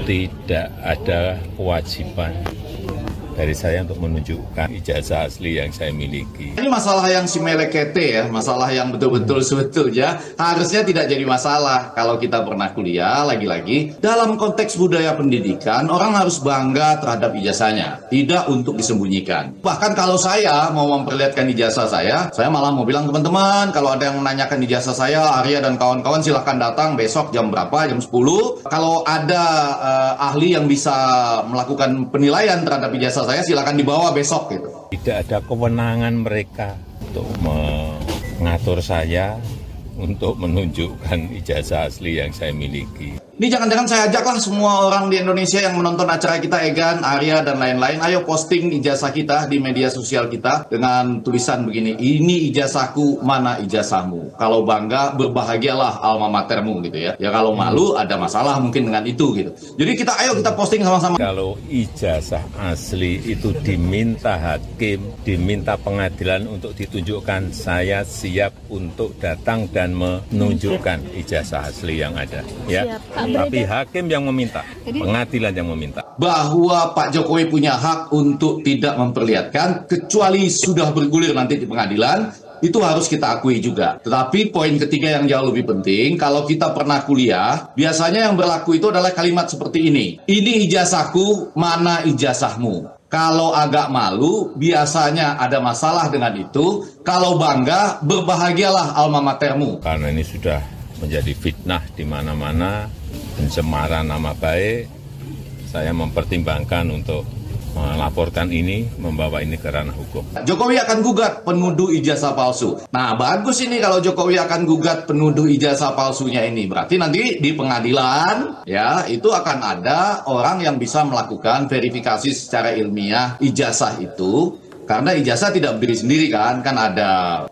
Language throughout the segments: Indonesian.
tidak ada kewajiban dari saya untuk menunjukkan ijazah asli yang saya miliki. Ini masalah yang simelekete ya, masalah yang betul-betul sebetulnya harusnya tidak jadi masalah kalau kita pernah kuliah. Lagi-lagi dalam konteks budaya pendidikan orang harus bangga terhadap ijazahnya, tidak untuk disembunyikan. Bahkan kalau saya mau memperlihatkan ijazah saya malah mau bilang teman-teman, kalau ada yang menanyakan ijazah saya, Arya dan kawan-kawan silahkan datang besok jam berapa, jam 10. Kalau ada ahli yang bisa melakukan penilaian terhadap ijazah saya, silakan dibawa besok gitu. Tidak ada kewenangan mereka untuk mengatur saya untuk menunjukkan ijazah asli yang saya miliki. Ini jangan-jangan saya ajaklah semua orang di Indonesia yang menonton acara kita, Egan, Arya, dan lain-lain, ayo posting ijazah kita di media sosial kita dengan tulisan begini, ini ijazahku, mana ijazahmu. Kalau bangga, berbahagialah alma matermu gitu ya. Ya kalau malu, ada masalah mungkin dengan itu gitu. Jadi ayo kita posting sama-sama. Kalau ijazah asli itu diminta hakim, diminta pengadilan untuk ditunjukkan, saya siap untuk datang dan menunjukkan ijazah asli yang ada. Ya. Tapi hakim yang meminta, pengadilan yang meminta. Bahwa Pak Jokowi punya hak untuk tidak memperlihatkan, kecuali sudah bergulir nanti di pengadilan, itu harus kita akui juga. Tetapi poin ketiga yang jauh lebih penting, kalau kita pernah kuliah, biasanya yang berlaku itu adalah kalimat seperti ini. Ini ijazahku, mana ijazahmu? Kalau agak malu, biasanya ada masalah dengan itu. Kalau bangga, berbahagialah alma matermu. Karena ini sudah menjadi fitnah di mana-mana, pencemaran nama baik, saya mempertimbangkan untuk melaporkan ini, membawa ini ke ranah hukum. Jokowi akan gugat penuduh ijazah palsu. Nah, bagus ini kalau Jokowi akan gugat penuduh ijazah palsunya ini. Berarti nanti di pengadilan, ya, itu akan ada orang yang bisa melakukan verifikasi secara ilmiah ijazah itu. Karena ijazah tidak berdiri sendiri kan ada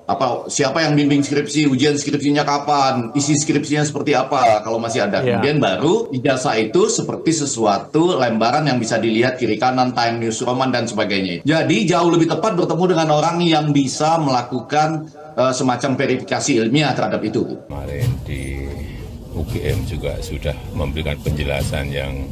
siapa yang bimbing skripsi, ujian skripsinya kapan, isi skripsinya seperti apa, kalau masih ada. Kemudian baru ijazah itu seperti sesuatu lembaran yang bisa dilihat kiri kanan, time news, roman dan sebagainya. Jadi jauh lebih tepat bertemu dengan orang yang bisa melakukan semacam verifikasi ilmiah terhadap itu. Kemarin di UGM juga sudah memberikan penjelasan yang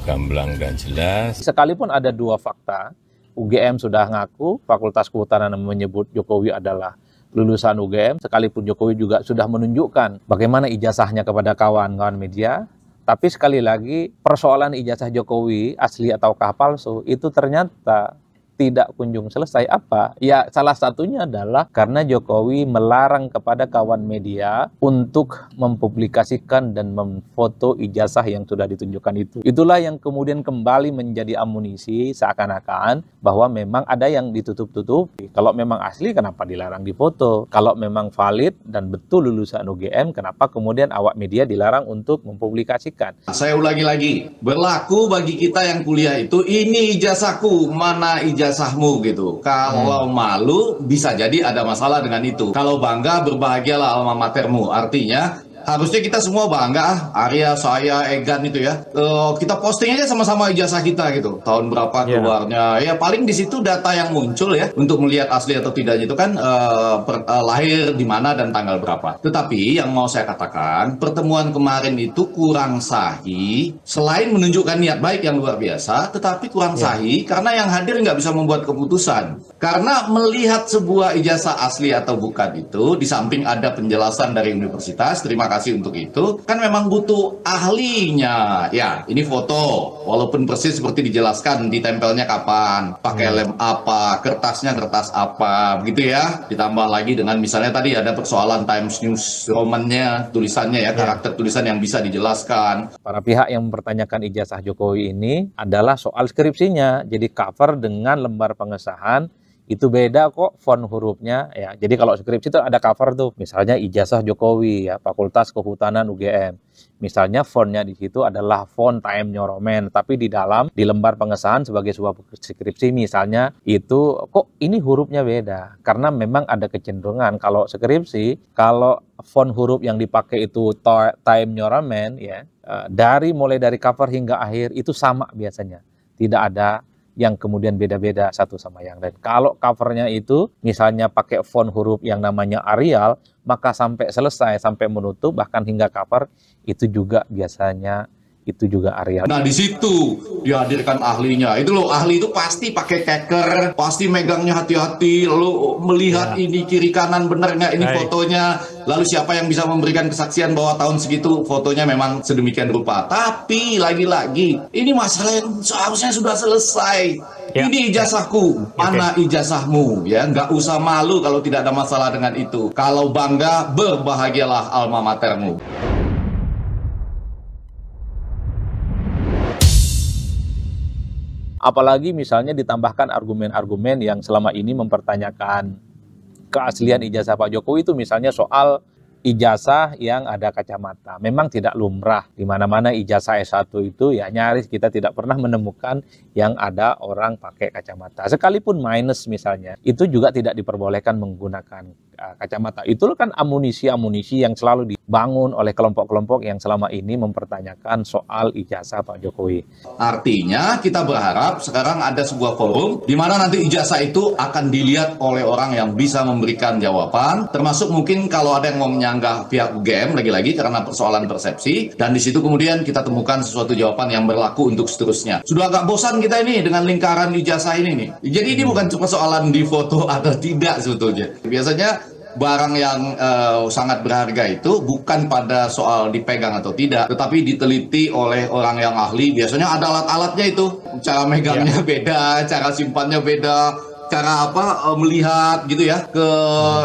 gamblang dan jelas. Sekalipun ada dua fakta, UGM sudah ngaku, Fakultas Kehutanan menyebut Jokowi adalah lulusan UGM, sekalipun Jokowi juga sudah menunjukkan bagaimana ijazahnya kepada kawan-kawan media, tapi sekali lagi persoalan ijazah Jokowi asli ataukah palsu itu ternyata tidak kunjung selesai. Apa? Ya salah satunya adalah karena Jokowi melarang kepada kawan media untuk mempublikasikan dan memfoto ijazah yang sudah ditunjukkan itu. Itulah yang kemudian kembali menjadi amunisi seakan-akan bahwa memang ada yang ditutup-tutupi. Kalau memang asli kenapa dilarang difoto? Kalau memang valid dan betul lulusan UGM, kenapa kemudian awak media dilarang untuk mempublikasikan? Saya ulangi lagi, berlaku bagi kita yang kuliah itu, ini ijazahku, mana ijazahmu gitu. Kalau malu, bisa jadi ada masalah dengan itu. Kalau bangga, berbahagialah alma matermu. Artinya, harusnya kita semua bangga, Arya, saya, Egan itu ya. Kita posting aja sama-sama ijazah kita gitu. Tahun berapa keluarnya. Ya paling di situ data yang muncul ya. Untuk melihat asli atau tidaknya itu kan lahir di mana dan tanggal berapa. Tetapi yang mau saya katakan, pertemuan kemarin itu kurang sahih. Selain menunjukkan niat baik yang luar biasa, tetapi kurang sahih karena yang hadir nggak bisa membuat keputusan. Karena melihat sebuah ijazah asli atau bukan itu, di samping ada penjelasan dari universitas, terima kasih untuk itu, kan memang butuh ahlinya. Ya, ini foto, walaupun persis seperti dijelaskan, ditempelnya kapan, pakai lem apa, kertasnya kertas apa, begitu ya. Ditambah lagi dengan misalnya tadi ada persoalan Times News romannya, tulisannya ya, karakter tulisan yang bisa dijelaskan. Para pihak yang mempertanyakan ijazah Jokowi ini adalah soal skripsinya. Jadi cover dengan lembar pengesahan itu beda kok font hurufnya ya. Jadi kalau skripsi itu ada cover tuh, misalnya ijazah Jokowi ya, Fakultas Kehutanan UGM. Misalnya fontnya di situ adalah font Time New Roman, tapi di dalam di lembar pengesahan sebagai sebuah skripsi misalnya itu kok ini hurufnya beda. Karena memang ada kecenderungan kalau skripsi, kalau font huruf yang dipakai itu Time New Roman ya, mulai dari cover hingga akhir itu sama biasanya. Tidak ada yang kemudian beda-beda satu sama yang lain. Kalau covernya itu misalnya pakai font huruf yang namanya Arial, maka sampai selesai, sampai menutup, bahkan hingga cover, itu juga biasanya itu juga areal. Nah, di situ dihadirkan ahlinya. Itu loh, ahli itu pasti pakai keker, pasti megangnya hati-hati, lalu melihat ini kiri kanan benar nggak ini fotonya. Lalu siapa yang bisa memberikan kesaksian bahwa tahun segitu fotonya memang sedemikian rupa. Tapi lagi-lagi, ini masalah yang seharusnya sudah selesai. Ini ijazahku, mana ijazahmu? Ya, nggak usah malu kalau tidak ada masalah dengan itu. Kalau bangga, berbahagialah alma matermu. Apalagi misalnya ditambahkan argumen-argumen yang selama ini mempertanyakan keaslian ijazah Pak Jokowi itu, misalnya soal ijazah yang ada kacamata. Memang tidak lumrah di mana-mana ijazah S1 itu ya nyaris kita tidak pernah menemukan yang ada orang pakai kacamata. Sekalipun minus misalnya, itu juga tidak diperbolehkan menggunakan kacamata. Itu kan amunisi-amunisi yang selalu dibangun oleh kelompok-kelompok yang selama ini mempertanyakan soal ijazah Pak Jokowi. Artinya kita berharap sekarang ada sebuah forum di mana nanti ijazah itu akan dilihat oleh orang yang bisa memberikan jawaban, termasuk mungkin kalau ada yang mau menyanggah pihak UGM lagi-lagi karena persoalan persepsi, dan di situ kemudian kita temukan sesuatu jawaban yang berlaku untuk seterusnya. Sudah agak bosan kita ini dengan lingkaran ijazah ini nih. Jadi ini bukan cuma soalan di foto atau tidak sebetulnya. Biasanya barang yang sangat berharga itu bukan pada soal dipegang atau tidak, tetapi diteliti oleh orang yang ahli. Biasanya ada alat-alatnya itu, cara megangnya beda, cara simpannya beda, cara melihat gitu ya ke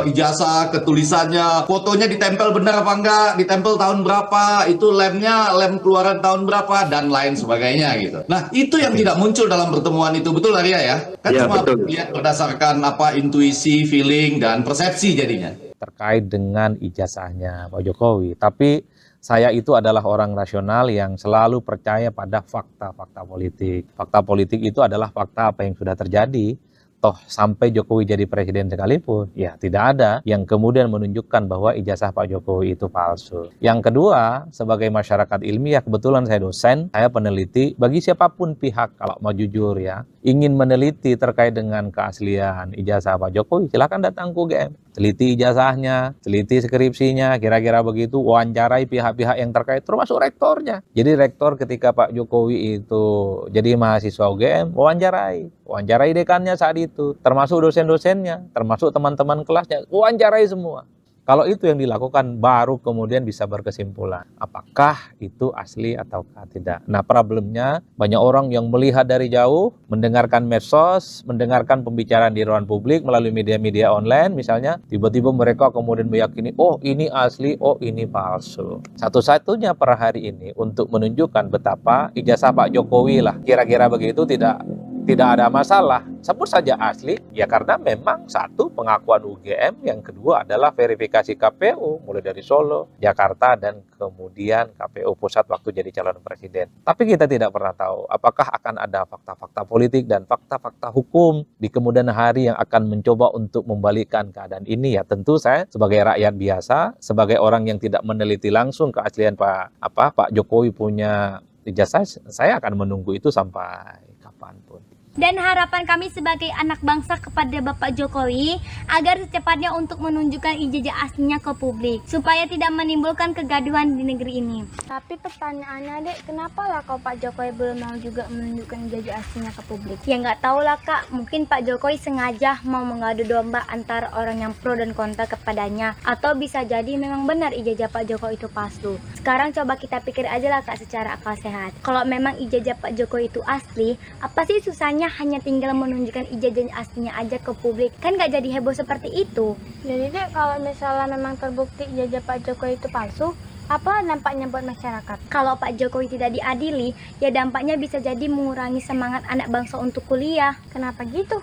ijazah, ke tulisannya, fotonya ditempel benar apa enggak, ditempel tahun berapa, itu lemnya lem keluaran tahun berapa, dan lain sebagainya gitu. Nah, itu yang tidak muncul dalam pertemuan itu, betul Arya ya? Kan cuma lihat berdasarkan intuisi, feeling, dan persepsi jadinya. Terkait dengan ijazahnya Pak Jokowi, tapi saya itu adalah orang rasional yang selalu percaya pada fakta-fakta politik. Fakta politik itu adalah fakta apa yang sudah terjadi. Toh sampai Jokowi jadi presiden sekalipun, ya tidak ada yang kemudian menunjukkan bahwa ijazah Pak Jokowi itu palsu. Yang kedua, sebagai masyarakat ilmiah, kebetulan saya dosen, saya peneliti, bagi siapapun pihak kalau mau jujur ya, ingin meneliti terkait dengan keaslian ijazah Pak Jokowi, silakan datang ke UGM. Teliti ijazahnya, teliti skripsinya, kira-kira begitu, wawancarai pihak-pihak yang terkait, termasuk rektornya. Jadi rektor ketika Pak Jokowi itu jadi mahasiswa UGM, wawancarai dekannya saat itu, termasuk dosen-dosennya, termasuk teman-teman kelasnya, wawancarai semua. Kalau itu yang dilakukan, baru kemudian bisa berkesimpulan apakah itu asli ataukah tidak. Nah, problemnya banyak orang yang melihat dari jauh, mendengarkan medsos, mendengarkan pembicaraan di ruang publik melalui media-media online misalnya, tiba-tiba mereka kemudian meyakini, oh ini asli, oh ini palsu. Satu-satunya per hari ini untuk menunjukkan betapa ijazah Pak Jokowi lah, kira-kira begitu, tidak ada masalah, sebut saja asli, ya karena memang satu, pengakuan UGM, yang kedua adalah verifikasi KPU, mulai dari Solo, Jakarta, dan kemudian KPU Pusat waktu jadi calon presiden. Tapi kita tidak pernah tahu apakah akan ada fakta-fakta politik dan fakta-fakta hukum di kemudian hari yang akan mencoba untuk membalikkan keadaan ini. Ya tentu saya sebagai rakyat biasa, sebagai orang yang tidak meneliti langsung keaslian Pak Jokowi punya ijazah, saya akan menunggu itu sampai kapanpun. Dan harapan kami sebagai anak bangsa kepada Bapak Jokowi agar secepatnya untuk menunjukkan ijazah aslinya ke publik supaya tidak menimbulkan kegaduhan di negeri ini. Tapi pertanyaannya Dek, kenapa lah kok Pak Jokowi belum mau juga menunjukkan ijazah aslinya ke publik? Ya nggak tahu lah Kak, mungkin Pak Jokowi sengaja mau mengadu domba antara orang yang pro dan kontra kepadanya, atau bisa jadi memang benar ijazah Pak Jokowi itu palsu. Sekarang coba kita pikir aja lah Kak secara akal sehat. Kalau memang ijazah Pak Jokowi itu asli, apa sih susahnya hanya tinggal menunjukkan ijazah aslinya aja ke publik? Kan nggak jadi heboh seperti itu. Jadi Dek, kalau misalnya memang terbukti ijazah Pak Jokowi itu palsu, apa dampaknya buat masyarakat? Kalau Pak Jokowi tidak diadili, ya dampaknya bisa jadi mengurangi semangat anak bangsa untuk kuliah. Kenapa gitu?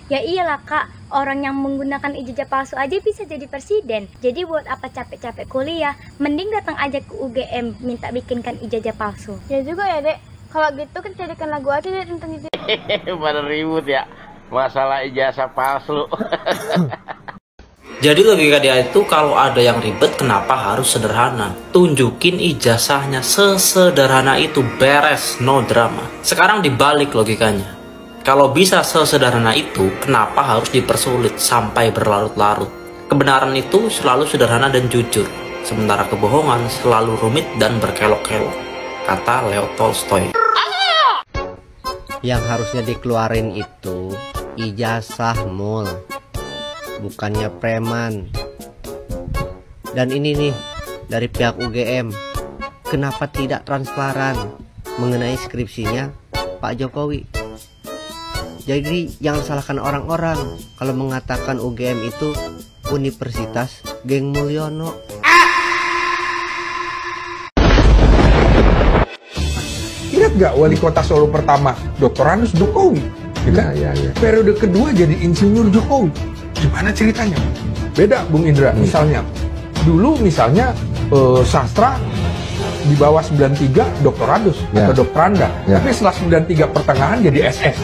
Ya iyalah Kak, orang yang menggunakan ijazah palsu aja bisa jadi presiden. Jadi buat apa capek-capek kuliah, mending datang aja ke UGM minta bikinkan ijazah palsu. Ya juga ya Dek. Kalau gitu kan jadikan lagu aja deh tentang itu. Pada ribut ya masalah ijazah palsu. Jadi logika dia itu, kalau ada yang ribet kenapa harus sederhana? Tunjukin ijazahnya sesederhana itu, beres, no drama. Sekarang dibalik logikanya. Kalau bisa sesederhana itu, kenapa harus dipersulit sampai berlarut-larut? Kebenaran itu selalu sederhana dan jujur, sementara kebohongan selalu rumit dan berkelok-kelok. kata Leo Tolstoy. Yang harusnya dikeluarin itu ijazah mul, bukannya preman. Dan ini nih dari pihak UGM, kenapa tidak transparan mengenai skripsinya Pak Jokowi? Jadi jangan salahkan orang-orang kalau mengatakan UGM itu Universitas Geng Mulyono. Ingat gak wali kota Solo pertama, Dr. Anus Jokowi? Ya. Periode kedua jadi insinyur Jokowi. Gimana ceritanya? Beda Bung Indra, misalnya. Dulu misalnya sastra di bawah 93 doktoradus atau doktoranda. Tapi setelah 93 pertengahan jadi SS,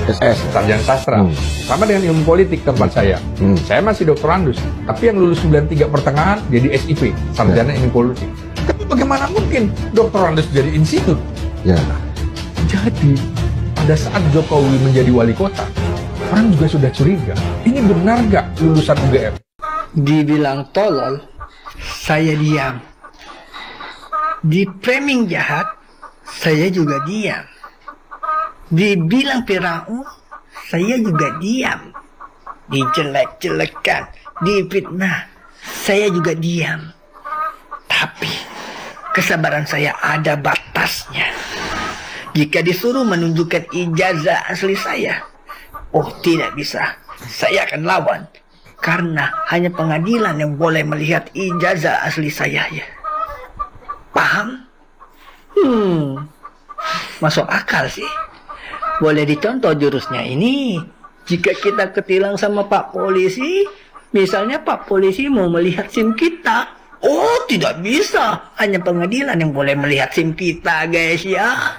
sarjana sastra. Sama dengan ilmu politik tempat saya. Saya masih doktorandus, tapi yang lulus 93 pertengahan jadi SIP, sarjana ilmu politik. Tapi bagaimana mungkin doktorandus jadi insinyur? Jadi pada saat Jokowi menjadi wali kota, orang juga sudah curiga. Ini benar gak lulusan UGM? Dibilang tolol, saya diam. Di framing jahat, saya juga diam. Dibilang Firaun, saya juga diam. Dijelek-jelekan, difitnah, saya juga diam. Tapi kesabaran saya ada batasnya. Jika disuruh menunjukkan ijazah asli saya, oh tidak bisa, saya akan lawan. Karena hanya pengadilan yang boleh melihat ijazah asli saya ya. Paham? Masuk akal sih. Boleh dicontoh jurusnya ini. Jika kita ketilang sama Pak Polisi, misalnya Pak Polisi mau melihat SIM kita. Oh, tidak bisa. Hanya pengadilan yang boleh melihat SIM kita, guys ya.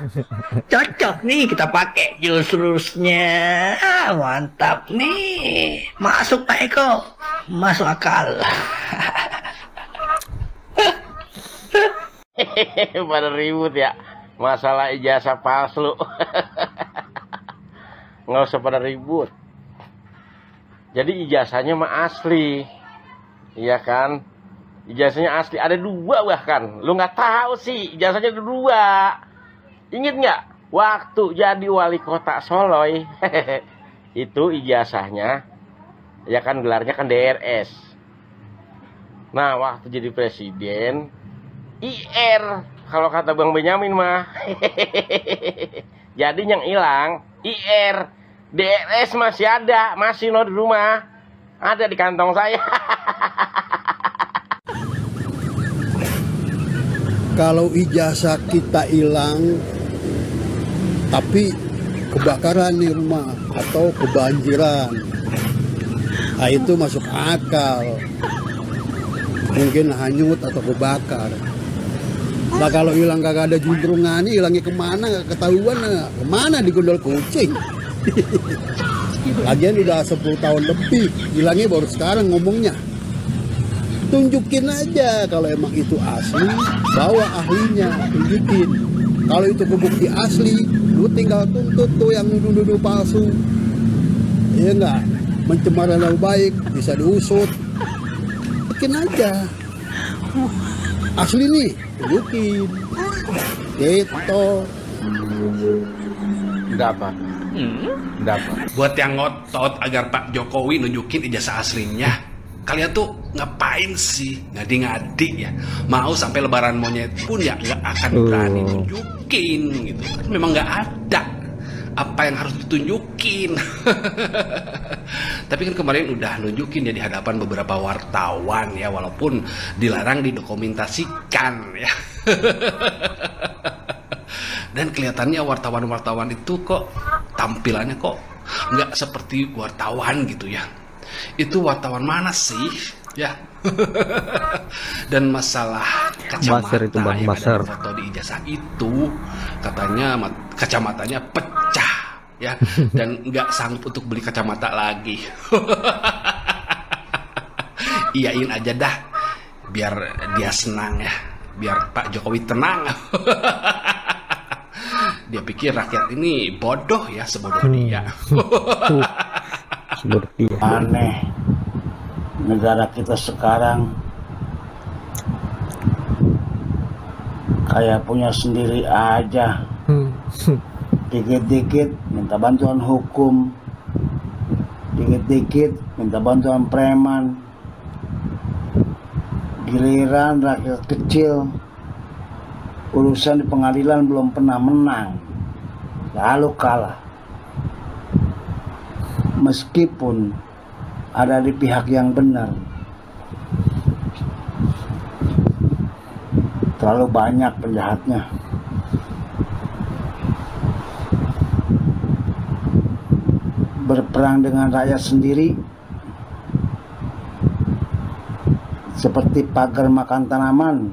Cocok nih kita pakai jurusnya. Mantap nih. Masuk Pak Eko. Masuk akal. Pada ribut ya masalah ijazah palsu. Nggak usah pada ribut. Jadi ijazahnya mah asli, iya kan? Ijazahnya asli, ada 2 bahkan. Lu nggak tahu sih, ijazahnya ada 2. Ingat nggak? Waktu jadi wali kota Solo, itu ijazahnya, ya kan gelarnya kan DRS. Nah, waktu jadi presiden, IR, kalau kata Bang Benyamin mah. Jadi yang hilang IR, DRS masih ada, masih di rumah, ada di kantong saya. Kalau ijazah kita hilang, tapi kebakaran di rumah atau kebanjiran, nah itu masuk akal. Mungkin hanyut atau kebakar. Nah kalau hilang kagak ada juntrungannya, hilangnya kemana gak ketahuan, kemana digondol kucing. Lagian udah 10 tahun lebih, hilangnya baru sekarang ngomongnya. Tunjukin aja kalau emang itu asli, bawa ahlinya, tunjukin. Kalau itu kebukti asli, lu tinggal tuntut tuh yang nuduh-nuduh palsu. Iya enggak? Pencemaran nama baik bisa diusut. Bikin aja. Asli nih, tunjukin. Gitu. Dapat. Buat yang ngotot agar Pak Jokowi nunjukin ijazah aslinya, kalian tuh ngapain sih ngadi-ngadi ya? Mau sampai lebaran monyet pun ya nggak akan berani nunjukin gitu. Memang nggak ada apa yang harus ditunjukin. Tapi kan kemarin udah nunjukin ya di hadapan beberapa wartawan ya, walaupun dilarang didokumentasikan ya. Dan kelihatannya wartawan-wartawan itu kok tampilannya kok nggak seperti wartawan gitu ya. Itu wartawan mana sih ya? Dan masalah kacamata itu Bang yang ada di foto di ijazah itu, katanya kacamatanya pecah ya, dan nggak sanggup untuk beli kacamata lagi. Iyain aja dah, biar dia senang ya, biar Pak Jokowi tenang. Dia pikir rakyat ini bodoh ya, sebodoh dia. Aneh, negara kita sekarang Kayak punya sendiri aja. Dikit-dikit minta bantuan hukum, dikit-dikit minta bantuan preman, giliran rakyat kecil urusan di pengadilan belum pernah menang, lalu kalah. Meskipun ada di pihak yang benar, terlalu banyak penjahatnya. Berperang dengan rakyat sendiri seperti pagar makan tanaman.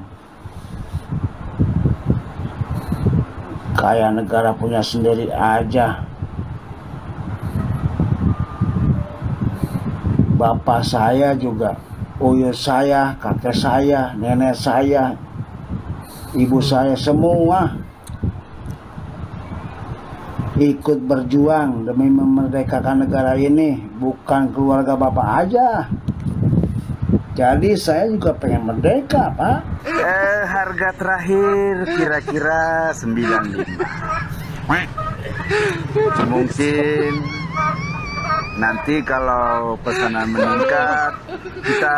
Kayak negara punya sendiri aja. Bapak saya juga, uyur saya, kakek saya, nenek saya, ibu saya, semua ikut berjuang demi memerdekakan negara ini, bukan keluarga bapak aja. Jadi saya juga pengen merdeka, Pak. Harga terakhir kira-kira 95. Mungkin nanti kalau pesanan meningkat, kita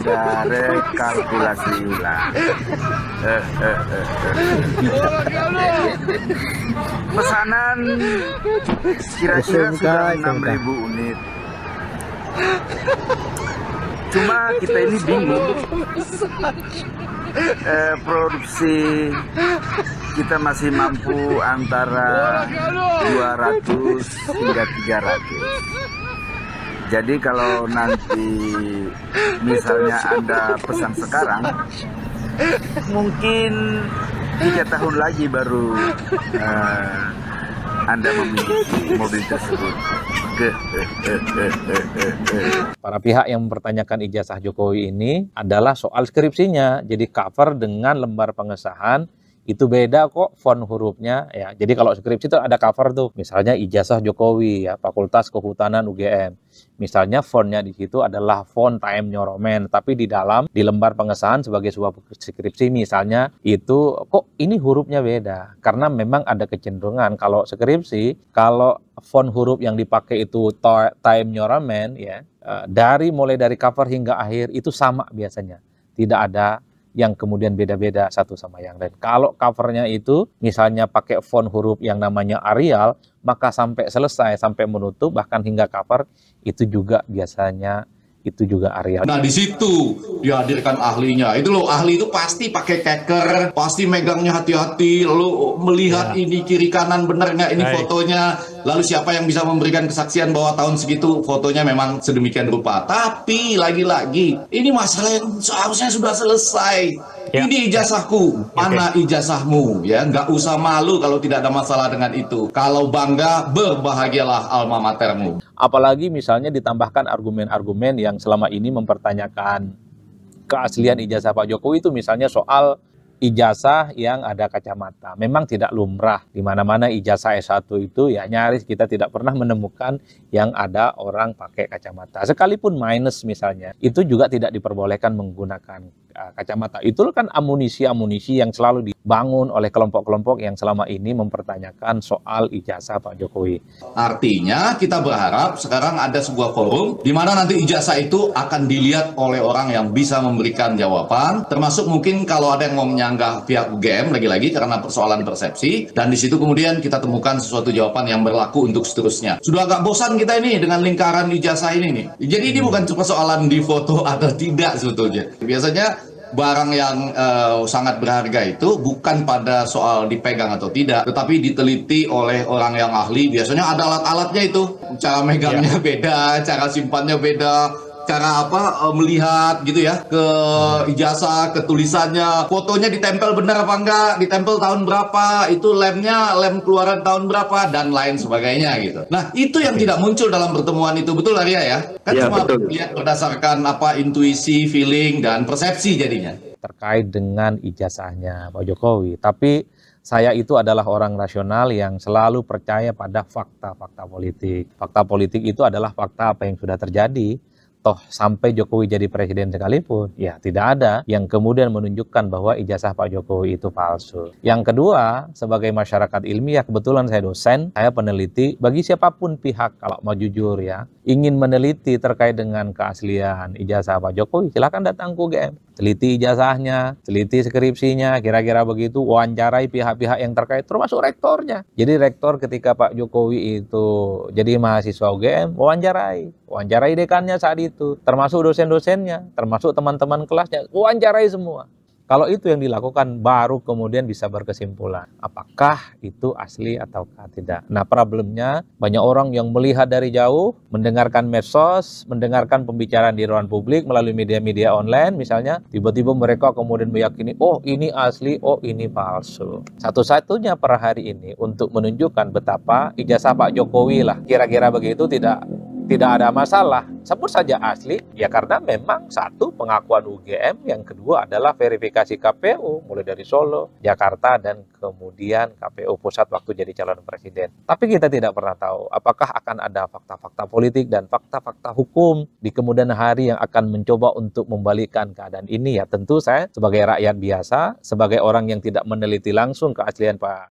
ada rekalkulasi ulang. Pesanan kira-kira sudah 6.000 unit. Cuma kita ini bingung, produksi kita masih mampu antara 200 hingga 300. Jadi kalau nanti misalnya Anda pesan sekarang, mungkin 3 tahun lagi baru Anda memiliki mobil tersebut. Para pihak yang mempertanyakan ijazah Jokowi ini adalah soal skripsinya. Jadi cover dengan lembar pengesahan itu beda kok font hurufnya ya. Jadi kalau skripsi itu ada cover tuh, misalnya ijazah Jokowi ya, Fakultas Kehutanan UGM. Misalnya fontnya di situ adalah font Times New Roman, tapi di dalam di lembar pengesahan sebagai sebuah skripsi misalnya itu kok ini hurufnya beda. Karena memang ada kecenderungan kalau skripsi, kalau font huruf yang dipakai itu Times New Roman ya, mulai dari cover hingga akhir itu sama biasanya. Tidak ada yang kemudian beda-beda satu sama yang lain. Kalau covernya itu misalnya pakai font huruf yang namanya Arial, maka sampai selesai, sampai menutup, bahkan hingga cover, itu juga biasanya itu juga Arial. Nah di situ dihadirkan ahlinya. Itu loh, ahli itu pasti pakai keker, pasti megangnya hati-hati, lalu melihat ini kiri kanan bener nggak ini fotonya. Lalu siapa yang bisa memberikan kesaksian bahwa tahun segitu fotonya memang sedemikian rupa. Tapi lagi-lagi ini masalah yang seharusnya sudah selesai. Ini ijazahku, mana ijazahmu? Ya, nggak usah malu kalau tidak ada masalah dengan itu. Kalau bangga, berbahagialah alma matermu. Apalagi misalnya ditambahkan argumen-argumen yang selama ini mempertanyakan keaslian ijazah Pak Jokowi itu misalnya soal ijazah yang ada kacamata. Memang tidak lumrah di mana-mana ijazah S1 itu ya nyaris kita tidak pernah menemukan yang ada orang pakai kacamata. Sekalipun minus misalnya, itu juga tidak diperbolehkan menggunakan kacamata. Itu kan amunisi-amunisi yang selalu dibangun oleh kelompok-kelompok yang selama ini mempertanyakan soal ijazah Pak Jokowi. Artinya kita berharap sekarang ada sebuah forum di mana nanti ijazah itu akan dilihat oleh orang yang bisa memberikan jawaban, termasuk mungkin kalau ada yang mau menyanggah pihak UGM lagi-lagi karena persoalan persepsi, dan di situ kemudian kita temukan sesuatu jawaban yang berlaku untuk seterusnya. Sudah agak bosan kita ini dengan lingkaran ijazah ini nih. Jadi ini bukan cuma soalan di foto atau tidak sebetulnya. Biasanya barang yang sangat berharga itu bukan pada soal dipegang atau tidak, tetapi diteliti oleh orang yang ahli. Biasanya ada alat-alatnya itu, cara megangnya beda, cara simpannya beda, cara melihat gitu ya ke ijazah, ke tulisannya, fotonya ditempel benar apa enggak, ditempel tahun berapa, itu lemnya lem keluaran tahun berapa, dan lain sebagainya gitu. Nah itu yang tidak muncul dalam pertemuan itu, betul Arya ya? Kan cuma lihat berdasarkan intuisi, feeling, dan persepsi jadinya. Terkait dengan ijazahnya Pak Jokowi, tapi saya itu adalah orang rasional yang selalu percaya pada fakta-fakta politik. Fakta politik itu adalah fakta apa yang sudah terjadi, Toh sampai Jokowi jadi presiden sekalipun, ya tidak ada yang kemudian menunjukkan bahwa ijazah Pak Jokowi itu palsu. Yang kedua, sebagai masyarakat ilmiah, kebetulan saya dosen, saya peneliti, bagi siapapun pihak kalau mau jujur ya, ingin meneliti terkait dengan keaslian ijazah Pak Jokowi, silakan datang ke UGM. Teliti ijazahnya, teliti skripsinya, kira-kira begitu, wawancarai pihak-pihak yang terkait, termasuk rektornya. Jadi rektor ketika Pak Jokowi itu jadi mahasiswa UGM, wawancarai dekannya saat itu, termasuk dosen-dosennya, termasuk teman-teman kelasnya, wawancarai semua. Kalau itu yang dilakukan, baru kemudian bisa berkesimpulan apakah itu asli ataukah tidak. Nah, problemnya banyak orang yang melihat dari jauh, mendengarkan medsos, mendengarkan pembicaraan di ruang publik melalui media-media online misalnya, tiba-tiba mereka kemudian meyakini, oh ini asli, oh ini palsu. Satu-satunya per hari ini untuk menunjukkan betapa ijazah Pak Jokowi lah, kira-kira begitu, tidak ada masalah, sebut saja asli, ya karena memang satu, pengakuan UGM, yang kedua adalah verifikasi KPU, mulai dari Solo, Jakarta, dan kemudian KPU Pusat waktu jadi calon presiden. Tapi kita tidak pernah tahu apakah akan ada fakta-fakta politik dan fakta-fakta hukum di kemudian hari yang akan mencoba untuk membalikkan keadaan ini. Ya tentu saya sebagai rakyat biasa, sebagai orang yang tidak meneliti langsung keaslian Pak